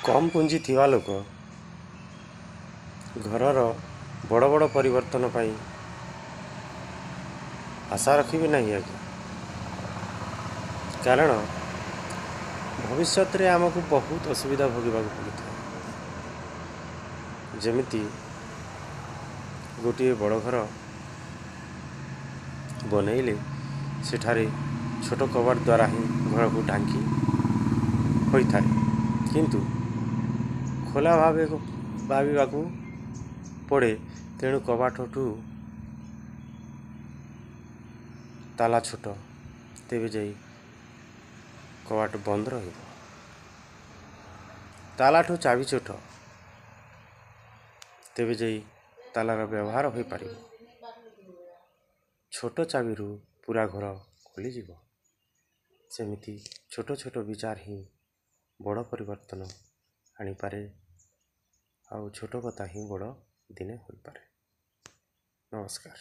कम पुंजी थिबा लोक घरर बड़ बड़ परिवर्तन पाई आशा रखिबे नहीं आज्ञा। कारण भविष्य रे आमको बहुत असुविधा भोगवाक पड़ता है। जमिति गोटे बड़ घर बनइले सेठारे छोट कबाट द्वारा ही घर को ढांकी होता है, किंतु खोला भाविबाकू पड़े। तेणु कबाटू ताला छोट तेबे जाई कबाट बंद रहिब। तालाठू चाबी छोट तेबे जाई तालार व्यवहार हो पारिब। छोट चाबी रू पूरा घर खोली जीव। सेमिति छोट छोट विचार ही बड़ परिवर्तन आनी पारे। आउ छोट कथा ही बड़ दिने होई पारे। नमस्कार।